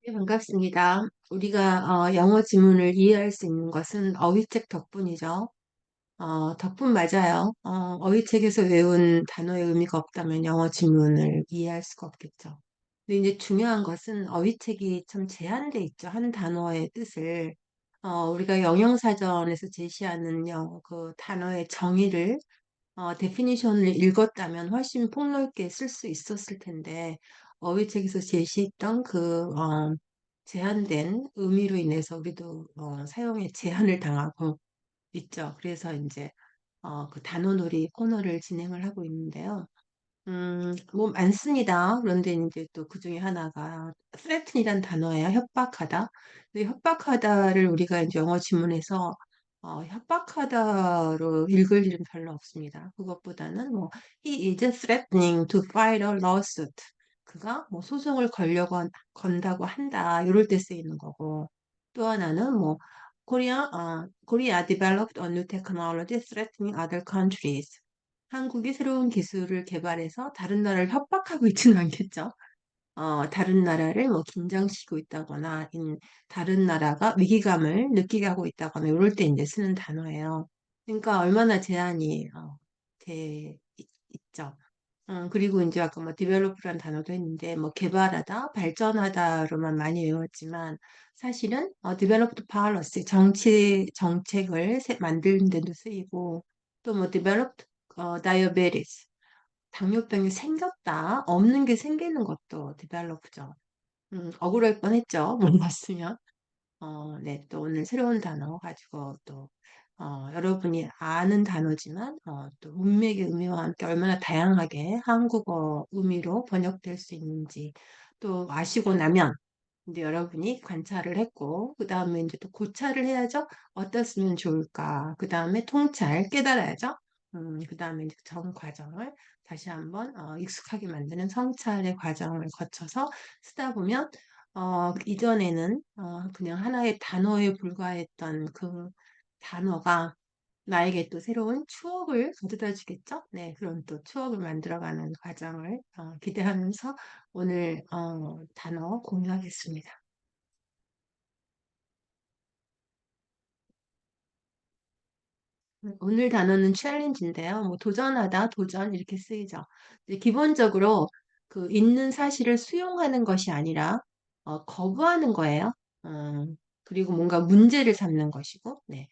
네, 반갑습니다. 우리가 영어 지문을 이해할 수 있는 것은 어휘책 덕분이죠. 덕분 맞아요. 어휘책에서 외운 단어의 의미가 없다면 영어 지문을 이해할 수가 없겠죠. 근데 이제 중요한 것은 어휘책이 참 제한돼 있죠. 한 단어의 뜻을. 우리가 영영사전에서 제시하는 그 단어의 정의를 데피니션을 읽었다면 훨씬 폭넓게 쓸 수 있었을 텐데, 어휘책에서 제시했던 제한된 의미로 인해서 우리도 사용에 제한을 당하고 있죠. 그래서 이제 그 단어놀이 코너를 진행을 하고 있는데요. 뭐 많습니다. 그런데 이제 또 그 중에 하나가 threaten이란 단어예요. 협박하다. 근데 협박하다를 우리가 이제 영어 지문에서 협박하다로 읽을 일은 별로 없습니다. 그것보다는 뭐 he is threatening to file a lawsuit. 그가 뭐 소송을 건다고 한다. 이럴 때 쓰이는 거고. 또 하나는 뭐 Korea developed a new technology threatening other countries. 한국이 새로운 기술을 개발해서 다른 나라를 협박하고 있지는 않겠죠. 다른 나라를 뭐 긴장시키고 있다거나, 다른 나라가 위기감을 느끼게 하고 있다거나, 이럴 때 이제 쓰는 단어예요. 그러니까 얼마나 제한이 있죠. 그리고 이제 아까 뭐 develop라는 단어도 했는데, 뭐 개발하다, 발전하다로만 많이 외웠지만, 사실은 developed policy, 정책을 만드는 데도 쓰이고, 또 뭐 developed diabetes, 당뇨병이 생겼다, 없는 게 생기는 것도 develop죠. 억울할 뻔했죠. 몰랐으면. 네, 또 오늘 새로운 단어 가지고 또 여러분이 아는 단어지만 또 문맥의 의미와 함께 얼마나 다양하게 한국어 의미로 번역될 수 있는지 또 아시고 나면 이제 여러분이 관찰을 했고 그 다음에 이제 또 고찰을 해야죠. 어디다 쓰면 좋을까? 그 다음에 통찰 깨달아야죠. 그 다음에 이제 전 과정을 다시 한번 익숙하게 만드는 성찰의 과정을 거쳐서 쓰다 보면 이전에는 그냥 하나의 단어에 불과했던 그 단어가 나에게 또 새로운 추억을 가져다 주겠죠? 네, 그런 또 추억을 만들어가는 과정을 기대하면서 오늘 단어 공유하겠습니다. 오늘 단어는 챌린지인데요. 뭐 도전하다, 도전 이렇게 쓰이죠. 근데 기본적으로 그 있는 사실을 수용하는 것이 아니라 거부하는 거예요. 그리고 뭔가 문제를 삼는 것이고, 네.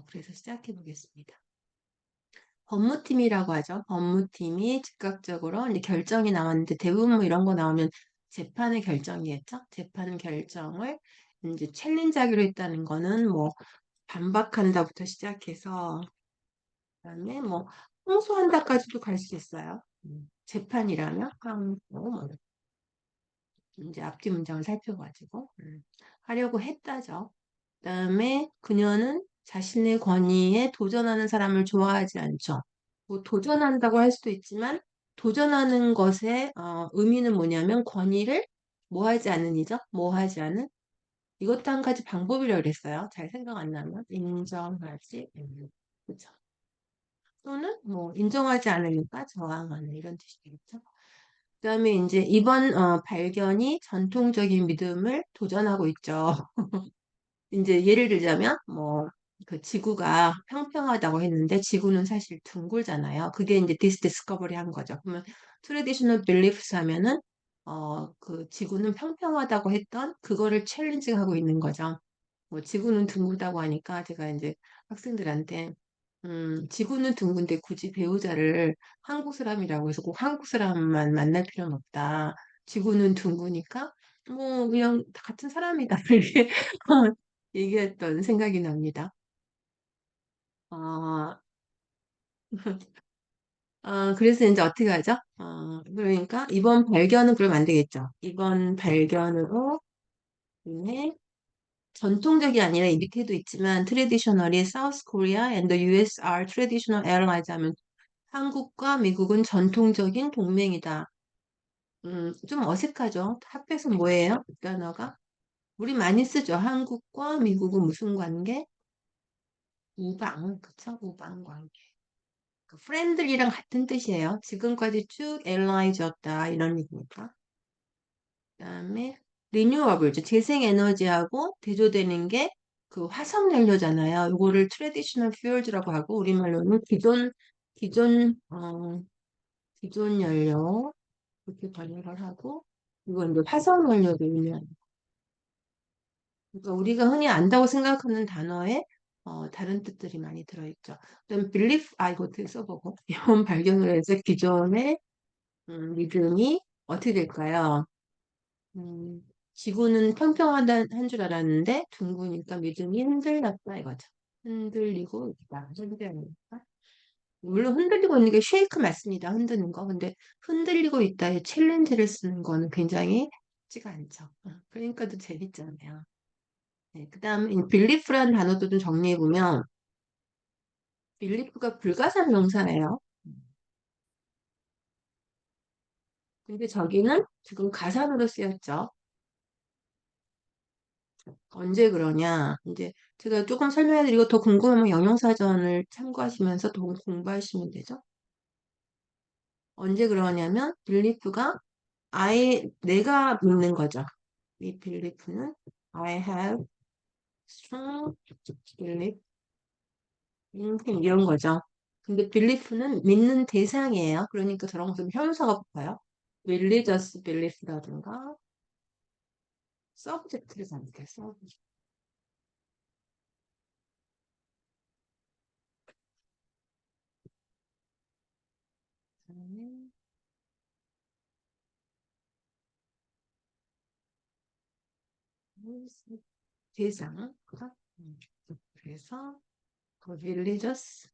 그래서 시작해 보겠습니다. 법무팀이라고 하죠. 법무팀이 즉각적으로 이제 결정이 나왔는데 대부분 뭐 이런 거 나오면 재판의 결정이겠죠. 재판 결정을 이제 챌린지하기로 했다는 거는 뭐 반박한다부터 시작해서 그다음에 뭐 항소한다까지도 갈 수 있어요. 재판이라면 항소 뭐 이제 앞뒤 문장을 살펴가지고 하려고 했다죠. 그다음에 그녀는 자신의 권위에 도전하는 사람을 좋아하지 않죠. 뭐 도전한다고 할 수도 있지만 도전하는 것의 의미는 뭐냐면 권위를 뭐 하지 않으니죠. 뭐 하지 않은 이것도 한 가지 방법이라고 그랬어요. 잘 생각 안 나면 인정하지 그렇죠. 또는 뭐 인정하지 않으니까 저항하는 이런 뜻이겠죠. 그다음에 이제 이번 발견이 전통적인 믿음을 도전하고 있죠. 이제 예를 들자면 뭐 그 지구가 평평하다고 했는데 지구는 사실 둥글잖아요. 그게 이제 디스커버리 한 거죠. 그러면 트레디셔널 빌리프스 하면은 그 지구는 평평하다고 했던 그거를 챌린징하고 있는 거죠. 뭐 지구는 둥글다고 하니까 제가 이제 학생들한테 지구는 둥근데 굳이 배우자를 한국 사람이라고 해서 꼭 한국 사람만 만날 필요는 없다. 지구는 둥그니까 뭐 그냥 다 같은 사람이다. 이렇게 얘기했던 생각이 납니다. 어, 그래서 이제 어떻게 하죠? 그러니까 이번 발견은 그러면 안 되겠죠. 이번 발견으로 인해 전통적이 아니라 이 밑에도 있지만 traditionally South Korea and the US are traditional allies 하면 한국과 미국은 전통적인 동맹이다. 좀 어색하죠? 합해서 뭐예요? 이 단어가? 우리 많이 쓰죠. 한국과 미국은 무슨 관계? 우방, 그쵸? 우방 관계. 그 friendly랑 같은 뜻이에요. 지금까지 쭉 allies였다 이런 얘기니까. 그다음에 리뉴어블, 재생에너지하고 대조되는 게 그 화석연료잖아요. 이거를 트레디셔널 퓨얼즈라고 하고 우리말로는 기존 기존 연료 이렇게 번역을 하고 이건 이제 화석연료를 의미하는. 그러니까 우리가 흔히 안다고 생각하는 단어에 다른 뜻들이 많이 들어있죠. 그다음 belief, 이거 어떻게 써보고 이런 발견을 해서 기존의 믿음이 어떻게 될까요? 음, 지구는 평평하다 한 줄 알았는데 둥그니까 믿음이 흔들렸다 이거죠. 흔들리고 있다. 흔들리니까. 물론 흔들리고 있는 게 쉐이크 맞습니다. 흔드는 거. 근데 흔들리고 있다에 챌린지를 쓰는 거는 굉장히 쉽지가 않죠. 그러니까 도 재밌잖아요. 네, 그다음 이 빌리프라는 단어도 좀 정리해 보면 빌리프가 불가산 명사예요. 근데 저기는 지금 가산으로 쓰였죠. 언제 그러냐? 이제 제가 조금 설명해 드리고 더 궁금하면 영영사전을 참고하시면서 더 공부하시면 되죠. 언제 그러냐면 빌리프가 내가 믿는 거죠. 이 빌리프는 I have strong belief in him 이런 거죠. 근데 빌리프는 믿는 대상이에요. 그러니까 저런 것은 형용사가 붙어요. religious belief라든가 subject를 잠깐 대상. 음, 그래서 그 religious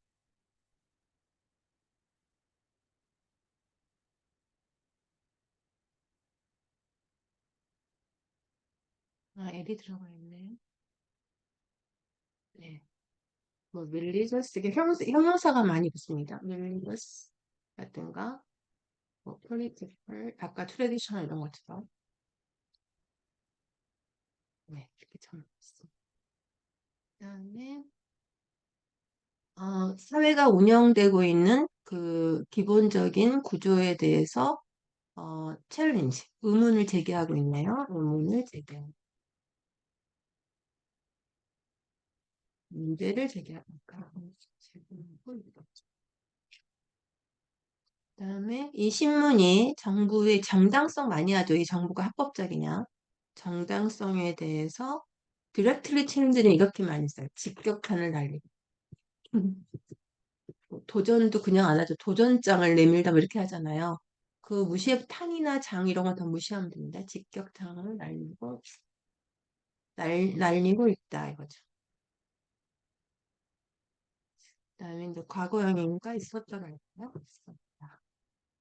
L이 들어가 있네. 네. 뭐 religious 이게 형용사가 많이 붙습니다. religious 라든가 뭐 political 아까 traditional 이런 것처럼 네 이렇게 참 있습니다. 그다음에 사회가 운영되고 있는 그 기본적인 구조에 대해서 챌린지 의문을 제기하고 있네요. 의문을 제기하고 문제를 제기하니까 그다음에 이 신문이 정부의 정당성 많이 하죠. 이 정부가 합법적이냐 정당성에 대해서 디렉트리 챌린지는 이렇게 많이 써요. 직격탄을 날리고 도전도 그냥 안 하죠. 도전장을 내밀다 뭐 이렇게 하잖아요. 그 무시해 탄이나 장 이런 거 다 무시하면 됩니다. 직격탄을 날리고 있다 이거죠. 그다음에 이제 과거형인가 있었더라고요. 있었다.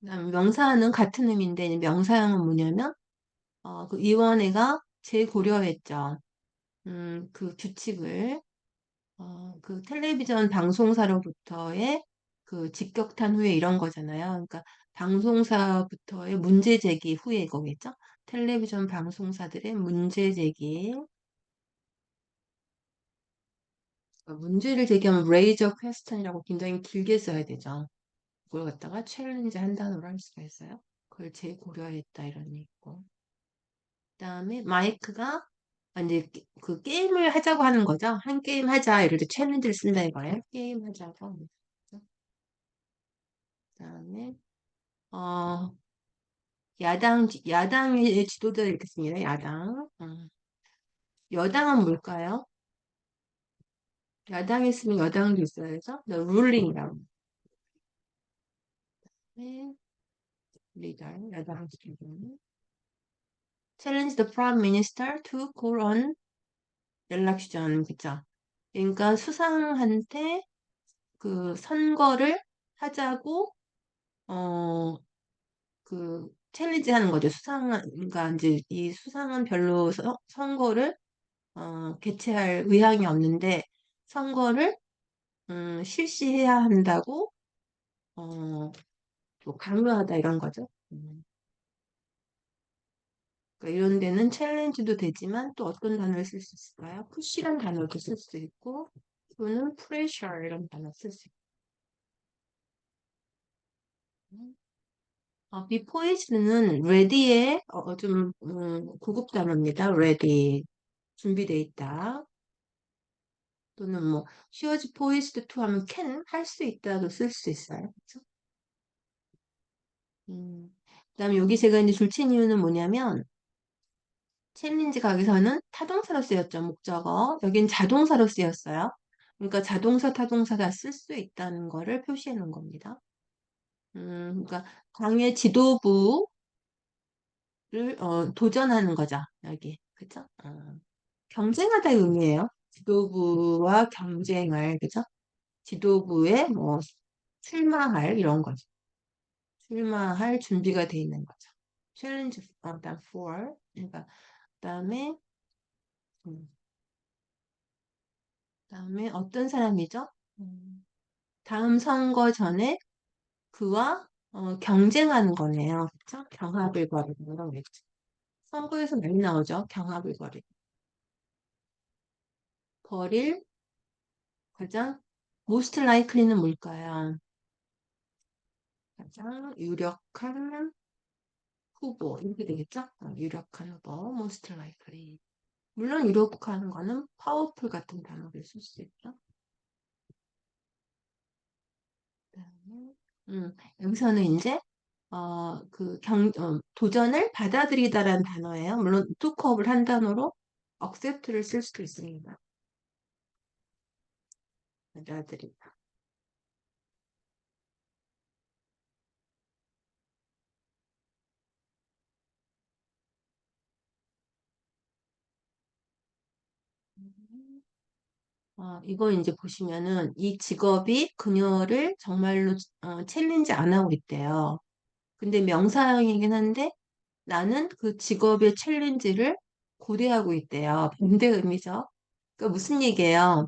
그다음 명사는 같은 의미인데 명사형은 뭐냐면 그 위원회가 재고려했죠. 그 규칙을 그 텔레비전 방송사로부터의 그 직격탄 후에 이런 거잖아요. 그러니까 방송사부터의 문제 제기 후에 이거겠죠. 텔레비전 방송사들의 문제 제기. 문제를 제기하면 raise a question이라고 굉장히 길게 써야 되죠. 그걸 갖다가 챌린지 한 단어로 할 수가 있어요. 그걸 재고려했다 이런 얘기 있고. 그다음에 마이크가 이제 그 게임을 하자고 하는 거죠. 한 게임 하자 이럴 때 챌린지를 쓴다 이거예요. 게임 하자고. 그다음에 어 야당의 지도자 이렇게 씁니다. 야당. 여당은 뭘까요? 야당에 있으면 여당도 있어야죠. The ruling이라고. 네, 리더 야당 지도자. Challenge the prime minister to call on election 그죠? 그러니까 수상한테 그 선거를 하자고 어 그 챌린지 하는 거죠. 그러니까 이제 이 수상은 별로 선거를 개최할 의향이 없는데 선거를 실시해야 한다고 뭐 강요하다 이런 거죠. 그러니까 이런 데는 챌린지도 되지만 또 어떤 단어를 쓸 수 있을까요? 푸시란 단어도 쓸 수 있고 또는 프레셔 이런 단어 쓸 수 있고 be poised는 ready의 좀 고급 단어입니다. ready 준비돼 있다. 또는 뭐 she was poised to 하면 can 할 수 있다도 쓸 수 있어요. 그쵸? 그다음에 여기 제가 이제 줄친 이유는 뭐냐면 챌린지 각에서는 타동사로 쓰였죠. 목적어. 여긴 자동사로 쓰였어요. 그러니까 자동사, 타동사 다 쓸 수 있다는 거를 표시해 놓은 겁니다. 그러니까 강의 지도부를 도전하는 거죠. 여기. 그죠? 경쟁하다 의미예요. 지도부와 경쟁할, 그죠? 지도부에 뭐 출마할 이런 거죠. 출마할 준비가 돼 있는 거죠. 챌린지, 그다음 for. 그러니까 그다음에 음, 그다음에 어떤 사람이죠? 음, 다음 선거 전에 그와 경쟁하는 거네요. 그렇죠? 경합을 벌이는 이런 게 있죠. 선거에서 많이 나오죠. 경합을 벌일 가장 most likely는 뭘까요? 가장 유력한 후보 이렇게 되겠죠? 유력한 후보 most likely. 물론 유력한 거는 powerful 같은 단어를 쓸 수 있죠. 그다음에, 여기서는 이제 도전을 받아들이다라는 단어예요. 물론 투컵을 한 단어로 accept를 쓸 수도 있습니다. 받아들이다. 이거 이제 보시면은 이 직업이 그녀를 정말로 챌린지 안 하고 있대요. 근데 명사형이긴 한데 나는 그 직업의 챌린지를 고대하고 있대요. 반대 의미죠. 그러니까 무슨 얘기예요?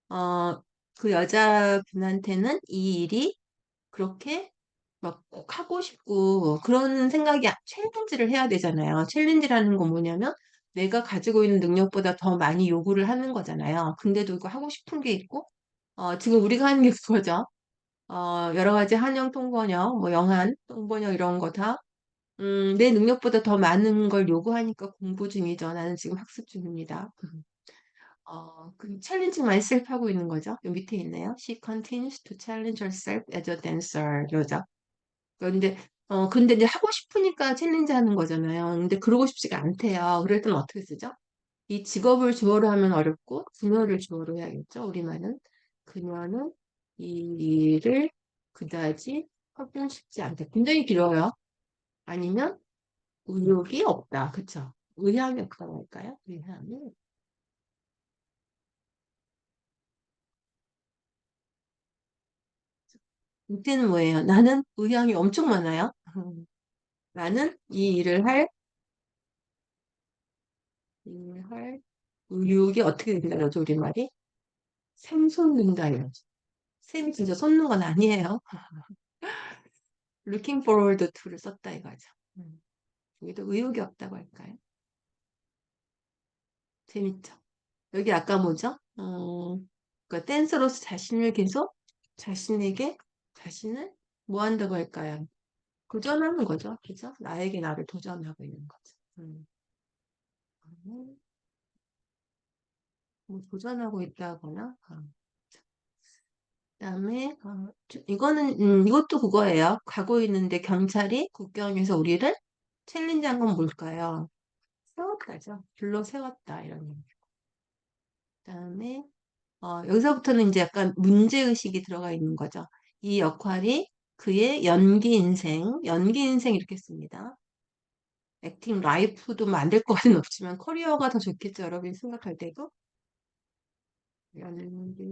어, 그 여자분한테는 이 일이 그렇게 막 꼭 하고 싶고 그런 생각이 챌린지를 해야 되잖아요. 챌린지라는 건 뭐냐면 내가 가지고 있는 능력보다 더 많이 요구를 하는 거잖아요. 근데도 이거 하고 싶은 게 있고 지금 우리가 하는 게 그거죠. 여러 가지 한영 통번역, 뭐 영한 통번역 이런 거 다 내 능력보다 더 많은 걸 요구하니까 공부 중이죠. 나는 지금 학습 중입니다. 그 챌린지 myself 하고 있는 거죠. 요 밑에 있네요. She continues to challenge herself as a dancer. 요죠. 근데 이제 하고 싶으니까 챌린지 하는 거잖아요. 근데 그러고 싶지가 않대요. 그럴 때는 어떻게 쓰죠? 이 직업을 주어로 하면 어렵고, 그녀를 주어로 해야겠죠. 우리말은. 그녀는 이 일을 그다지 하고 싶지 않다. 굉장히 길어요. 아니면 의욕이 없다. 그쵸? 의향이 없다고 할까요? 의향이. 이때는 뭐예요? 나는 의향이 엄청 많아요. 나는 이 일을 할 의욕이 어떻게 된다 그러죠, 우리말이? 샘솟는다 이러죠. 샘이 진짜 솟는 건 아니에요. looking forward to를 썼다 이거죠. 음. 여기도 의욕이 없다고 할까요? 재밌죠? 여기 아까 뭐죠? 그러니까 댄서로서 자신을 계속 자신에게 자신을 뭐 한다고 할까요? 도전하는 거죠. 그죠? 나에게 나를 도전하고 있는 거죠. 음, 뭐 도전하고 있다거나 그다음에 이거는 이것도 그거예요. 가고 있는데 경찰이 국경에서 우리를 챌린지한 건 뭘까요? 세웠다죠. 불러 세웠다 이런 의미. 그다음에 여기서부터는 이제 약간 문제의식이 들어가 있는 거죠. 이 역할이 그의 연기 인생 이렇게 씁니다. 액팅 라이프도 만들 거는 없지만 커리어가 더 좋겠죠. 여러분이 생각할 때도. 연기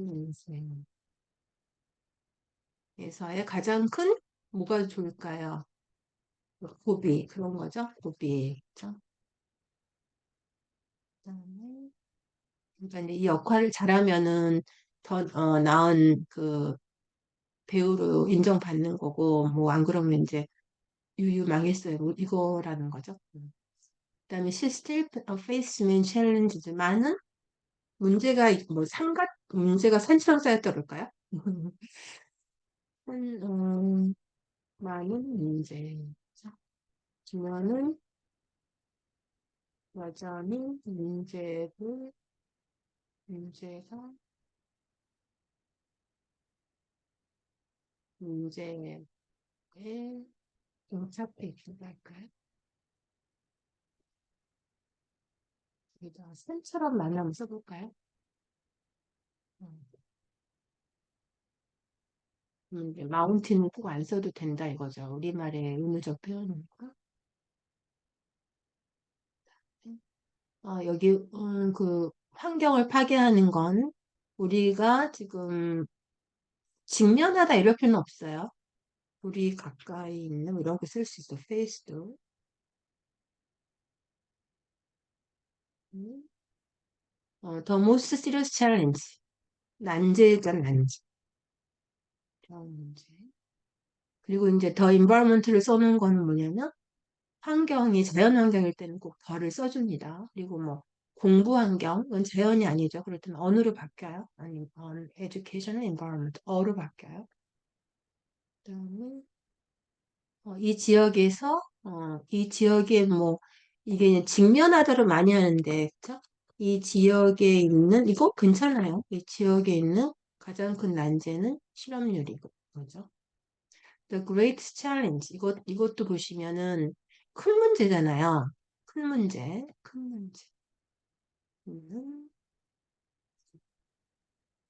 인생에서의 가장 큰 뭐가 좋을까요? 고비 그런 거죠. 고비. 그렇죠? 그다음에 그러니까 이제 이 역할을 잘하면은 더 나은 그 배우로 인정받는 거고 뭐 안 그러면 이제 유유 망했어요. 뭐 이거라는 거죠. 그다음에 she still faces many challenges. 많은 뭐 삼각 문제가 산처럼 쌓였다 그럴까요? 한, 많은 문제. 주면은 여전히 문제가 문제에 봉착해 있다고 할까요? 여기다 쌤처럼 많이 한번 써볼까요? 음, 이제 마운틴은 꼭 안 써도 된다 이거죠. 우리말의 의무적 표현이니까. 여기 그 환경을 파괴하는 건 우리가 지금 직면하다 이럴 필요는 없어요. 우리 가까이 있는 이런 거 쓸 수 있어. face도. 음, the most serious challenge. 난제잖아, 난제. 그런 문제. 그리고 이제 the environment를 써놓은 거는 뭐냐면 환경이 자연 환경일 때는 꼭 더를 써줍니다. 그리고 뭐 공부 환경은 자연이 아니죠. 그렇다면 언어로 바뀌어요. 아니면 education, environment, 어로 바뀌어요. 그다음에 이 지역에 뭐 이게 이제 직면하다를 많이 하는데 그쵸? 이 지역에 있는 이거 괜찮아요. 이 지역에 있는 가장 큰 난제는 실업률이고 그죠? The Great Challenge 이것도 보시면은 큰 문제잖아요. 큰 문제. 음,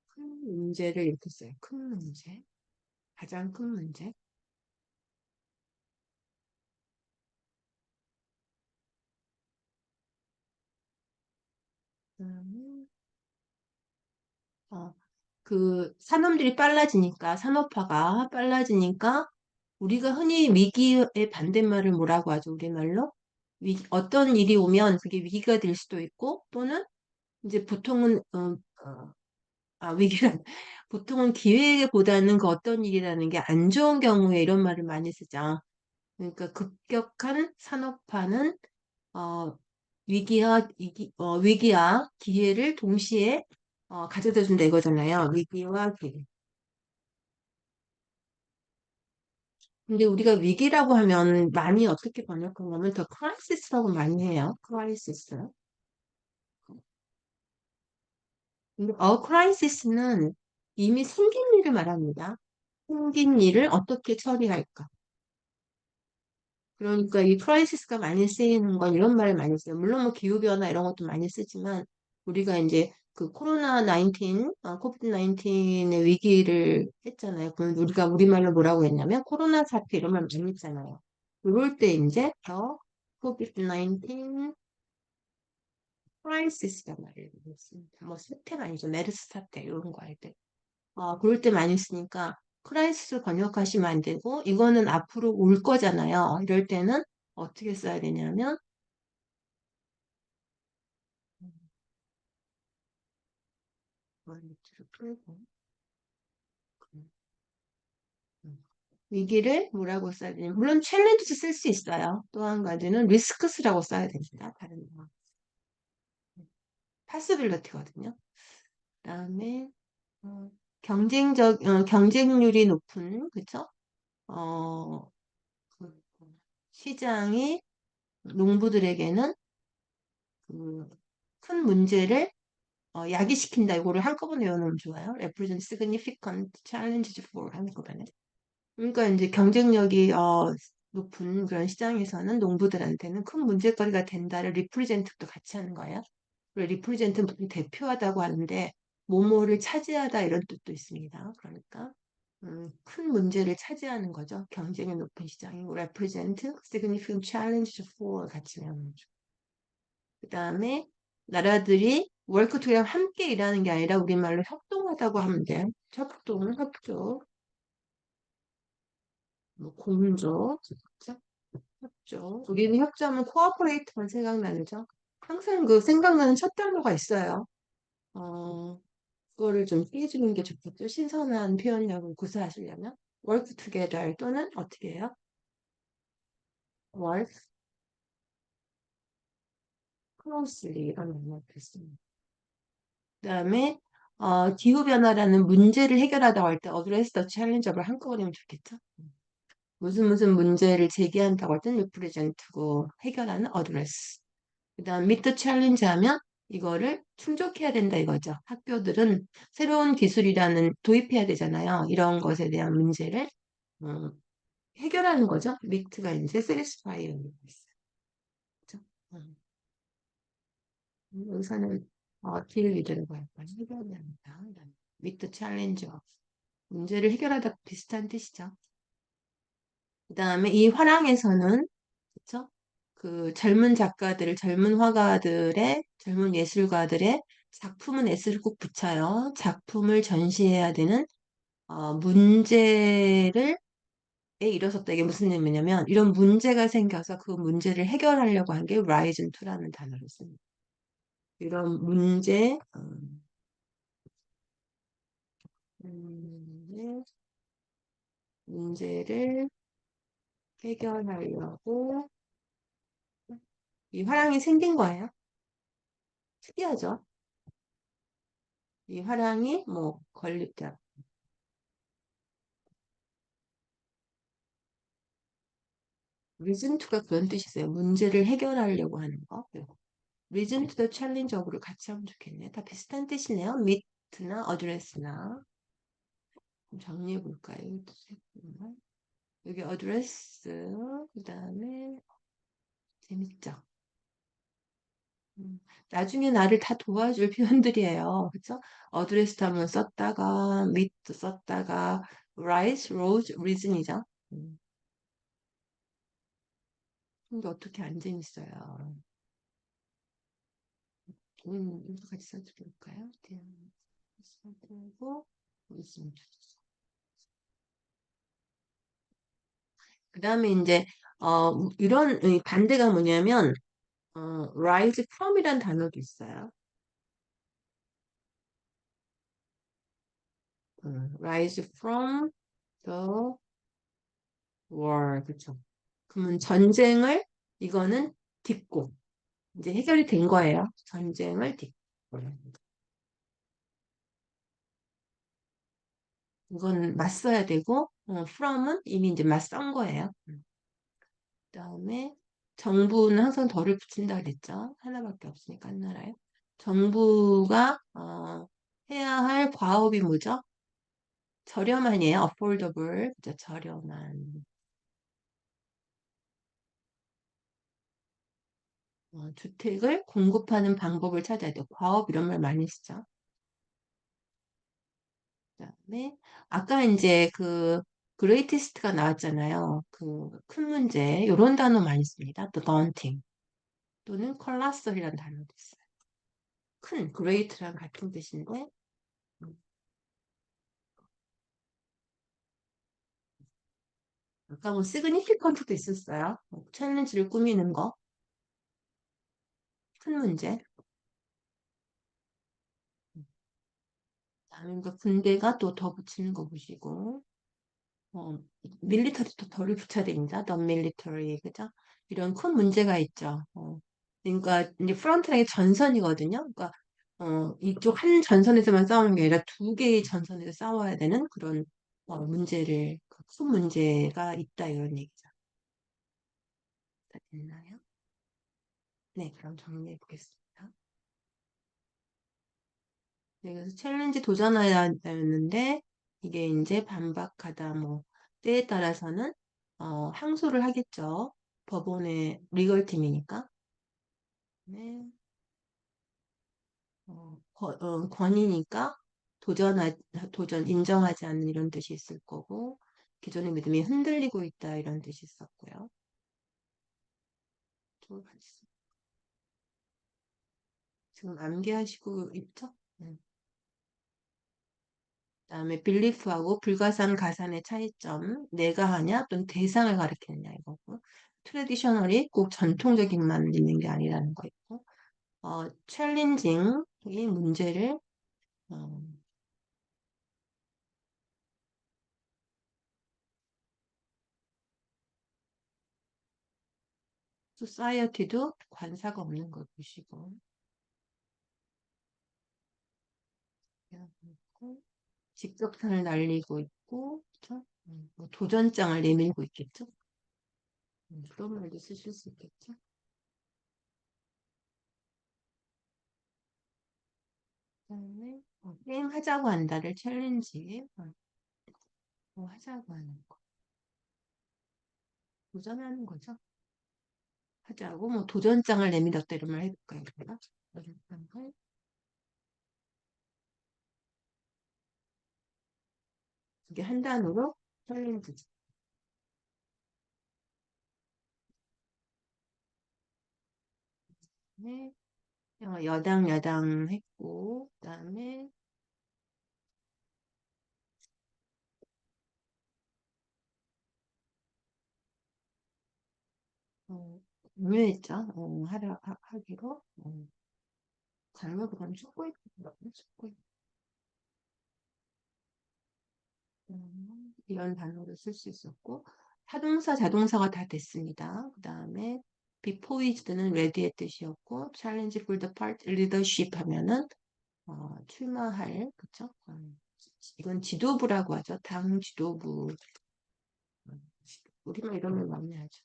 큰 문제를 이렇게 써요. 큰 문제, 가장 큰 문제. 그다음에 어, 그 산업들이 빨라지니까 산업화가 빨라지니까 우리가 흔히 위기의 반대말을 뭐라고 하죠? 우리말로 어떤 일이 오면 그게 위기가 될 수도 있고 또는 이제 보통은 위기란 보통은 기회보다는 그 어떤 일이라는 게 안 좋은 경우에 이런 말을 많이 쓰죠. 그러니까 급격한 산업화는 어, 위기와 기회를 동시에 가져다 준다 이거잖아요. 위기와 기회. 근데 우리가 위기라고 하면 많이 어떻게 번역하냐면 더 크라이시스라고 많이 해요. 크라이시스. 근데 크라이시스는 이미 생긴 일을 말합니다. 생긴 일을 어떻게 처리할까? 그러니까 이 크라이시스가 많이 쓰이는 건 이런 말을 많이 써요. 물론 뭐 기후변화 이런 것도 많이 쓰지만 우리가 이제 그 코비드 19의 위기를 했잖아요. 그럼 우리가 우리말로 뭐라고 했냐면 코로나 사태 이런 말 많이 했잖아요. 그럴 때 이제 더 코비드 19 크라이시스란 말을 씁니다. 뭐 사태가 아니죠. 메르스 사태 이런 거 할 때. 그럴 때 많이 쓰니까 크라이시스 번역하시면 안 되고 이거는 앞으로 올 거잖아요. 이럴 때는 어떻게 써야 되냐면 밑으로 풀고 음. 위기를 뭐라고 써야 되냐면 물론 챌린지도 쓸 수 있어요. 또 한 가지는 리스크스라고 써야 됩니다. 다른 거. 파스빌리티거든요. 그다음에 경쟁률이 높은 그쵸? 어, 그 시장이 농부들에게는 그 큰 문제를 야기시킨다. 이거를 한꺼번에 외우면 좋아요. represent significant challenges for 한꺼번에. 그러니까 이제 경쟁력이 높은 그런 시장에서는 농부들한테는 큰 문제거리가 된다를 리프레젠트도 같이 하는 거예요. 그리고 리프레젠트는 보통 대표하다고 하는데 모모를 차지하다 이런 뜻도 있습니다. 그러니까 큰 문제를 차지하는 거죠. 경쟁이 높은 시장이 represent significant challenge for 같이 외우는 거죠. 그다음에 나라들이 work together 함께 일하는 게 아니라 우리말로 협동하다고 하면 돼요. 협조, 뭐 공조, 협조. 우리는 협조하면 cooperate만 생각나죠. 항상 그 생각나는 첫 단어가 있어요. 어, 그거를 좀 피해주는 게 좋겠죠. 신선한 표현력을 구사하시려면 work together 또는 어떻게 해요? work closely 이런 말을 했습니다. 그다음에 기후변화라는 문제를 해결하다 할 때 address the challenge 를 한꺼번에 하면 좋겠죠. 무슨 무슨 문제를 제기한다고 할 때는 represent고 해결하는 address. 그다음 meet the challenge 하면 이거를 충족해야 된다 이거죠. 학교들은 새로운 기술이라는 도입해야 되잖아요. 이런 것에 대한 문제를 음, 해결하는 거죠. meet가 이제 satisfying 있어요. 그렇죠? 여기서는 딜 들어갈 거예요. 해결이 아니다. meet the challenge. 문제를 해결하다 비슷한 뜻이죠. 그다음에 이 화랑에서는 그쵸? 그 젊은 작가들, 젊은 화가들의, 젊은 예술가들의 작품은 S를 꼭 붙여요. 작품을 전시해야 되는 문제를 에 일어섰다. 이게 무슨 의미냐면 이런 문제가 생겨서 그 문제를 해결하려고 한 게 rise to라는 단어를 씁니다. 이런 문제를 해결하려고 이 화랑이 생긴 거예요. 특이하죠? 이 화랑이 뭐 건립자 reason to가 그런 뜻이세요. 문제를 해결하려고 하는 거. reason to the challenge하고를 같이 하면 좋겠네. 다 비슷한 뜻이네요. meet나 address나. 좀 정리해 볼까요? 여기 address, 그 다음에 재밌죠? 음, 나중에 나를 다 도와줄 표현들이에요. 그쵸? address 한번 썼다가, meet 썼다가, rise, rose, reason이죠. 근데 어떻게 안 재밌어요? 이거 같이 써드릴까요? 써드리고, 있으면 좋겠어. 그 다음에 이제, 이런, 이 반대가 뭐냐면, rise from이란 단어도 있어요. rise from the war. 그쵸? 그러면 전쟁을, 이거는 딛고, 이제 해결이 된 거예요. 전쟁을 딛고. 이건 맞서야 되고, from은 이미 이제 맞선 거예요. 그다음에 정부는 항상 덜을 붙인다 그랬죠. 하나밖에 없으니까 한 나라에. 정부가 해야 할 과업이 뭐죠? 저렴한이에요. affordable. 그죠? 저렴한. 주택을 공급하는 방법을 찾아야 돼요. 과업 이런 말 많이 쓰죠. 그다음에 아까 이제 그 greatest가 나왔잖아요. 그 큰 문제. 이런 단어 많이 씁니다. the daunting 또는 colossal이라는 단어도 있어요. 큰 great랑 같은 뜻인데 음, 아까 뭐 시그니피컨트도 있었어요. 챌린지를 꾸미는 거, 큰 문제. 다음에 그 군대가 또 더 붙이는 거 보시고, 어, 밀리터리도 덜을 붙여야 됩니다. 넌 밀리터리, 그죠? 이런 큰 문제가 있죠. 그러니까 이제 프론트라인이 전선이거든요. 그러니까 이쪽 한 전선에서만 싸우는 게 아니라 두 개의 전선에서 싸워야 되는 그런 문제를 큰 문제가 있다 이런 얘기죠. 다 됐나요? 네, 그럼 정리해 보겠습니다. 네, 그래서 챌린지 도전해야 되는데 이게 이제 반박하다 뭐 때에 따라서는 항소를 하겠죠. 법원의 리걸 팀이니까. 네. 권위니까 도전 인정하지 않는 이런 뜻이 있을 거고 기존의 믿음이 흔들리고 있다 이런 뜻이 있었고요. 또 지금 암기하시고 있죠? 그다음에 빌리프하고 불가산 가산의 차이점 내가 하냐 또는 대상을 가리키느냐 이거고 트레디셔널이 꼭 전통적인만 있는 게 아니라는 거 있고 챌린징이 문제를 어, 소사이어티도 관사가 없는 걸 보시고 직접선을 날리고 있고 그쵸? 뭐 도전장을 내밀고 있겠죠? 그런 말도 쓰실 수 있겠죠? 그다음에 게임 하자고 한다를 챌린지, 뭐 하자고 하는 거, 도전하는 거죠. 하자고 뭐 도전장을 내밀었다 이런 말 해볼까요? 그래가 도전장을 이게 한 단어로 챌린지. 네, 여당 했고, 그다음에 공유했죠. 하기로. 잘못 그럼 축구 이런 단어를 쓸 수 있었고, 타동사, 자동사가 다 됐습니다. 그 다음에 be poised는 ready의 뜻이었고, challenge for the part leadership 하면은 출마할, 그쵸? 이건 지도부라고 하죠. 당 지도부. 우리만 이러면 많이 하죠.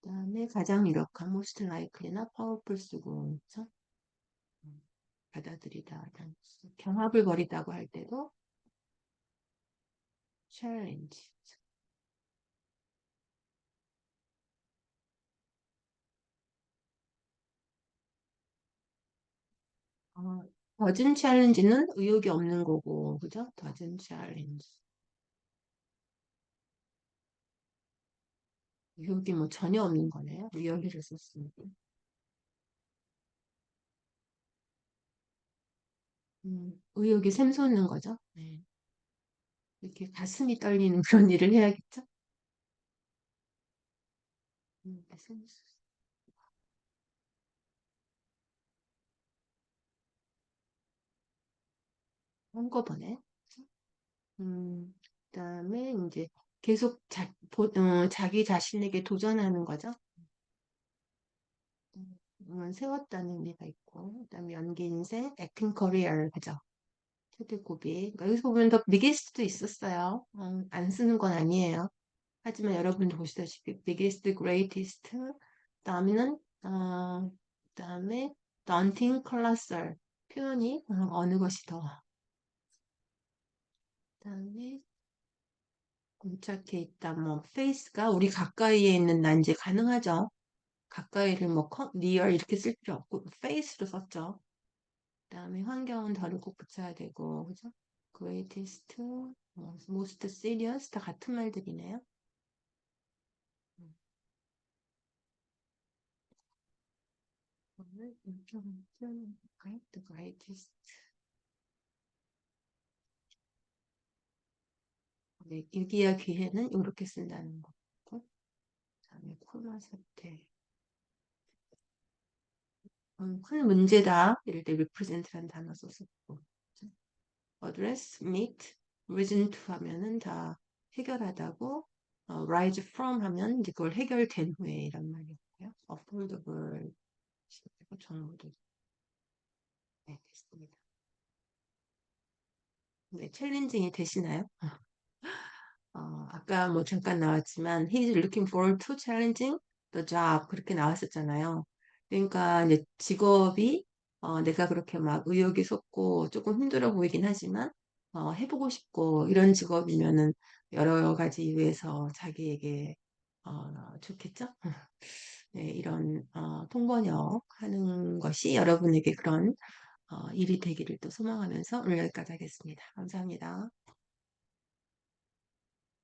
그다음에 가장 유력한 most likely나 powerful 쓰고, 그쵸? 음, 받아들이다. 경합을 벌이다고 할 때도 challenge. 어, doesn't challenge는 의욕이 없는 거고, 그죠? doesn't challenge. 의욕이 뭐 전혀 없는 거네요. 의욕이를 썼으니까. 의욕이 샘솟는 거죠. 네. 이렇게 가슴이 떨리는 그런 일을 해야겠죠? 샘 한꺼번에. 그다음에 이제 계속 자기 자신에게 도전하는 거죠. 세웠다는 의미가 있고, 그다음에 연기 인생, acting career 그죠? 최대고비. 그러니까 여기서 보면 더 biggest도 있었어요. 안 쓰는 건 아니에요. 하지만 여러분도 보시다시피 biggest, greatest. 그다음에는 그다음에 daunting, colossal 표현이 어느 것이 더. 그다음에 공착해 있다. 뭐 face가 우리 가까이에 있는 난지 가능하죠. 가까이를 뭐 near 이렇게 쓸 필요 없고 face로 썼죠. 그다음에 환경은 덜을 꼭 붙여야 되고 그죠? greatest, most serious 다 같은 말들이네요. 음, 오늘 인터뷰 the greatest. 네, 일기야 기회는 이렇게 쓴다는 거고. 그다음에 코로나 사태. 큰 문제다. 이럴 때 represent라는 단어 썼었고. address, meet, reason to 하면은 다 해결하다고, rise from 하면 이제 그걸 해결된 후에 이런 말이었고요. affordable, 정보도 네, 됐습니다. 네, 챌린징이 되시나요? 아까 뭐 잠깐 나왔지만 he's looking forward to challenging the job 그렇게 나왔었잖아요. 그러니까 이제 직업이 내가 그렇게 막 의욕이 솟고 조금 힘들어 보이긴 하지만 해보고 싶고 이런 직업이면은 여러 가지 이유에서 자기에게 좋겠죠? 네, 이런 통번역 하는 것이 여러분에게 그런 일이 되기를 또 소망하면서 오늘 여기까지 하겠습니다. 감사합니다.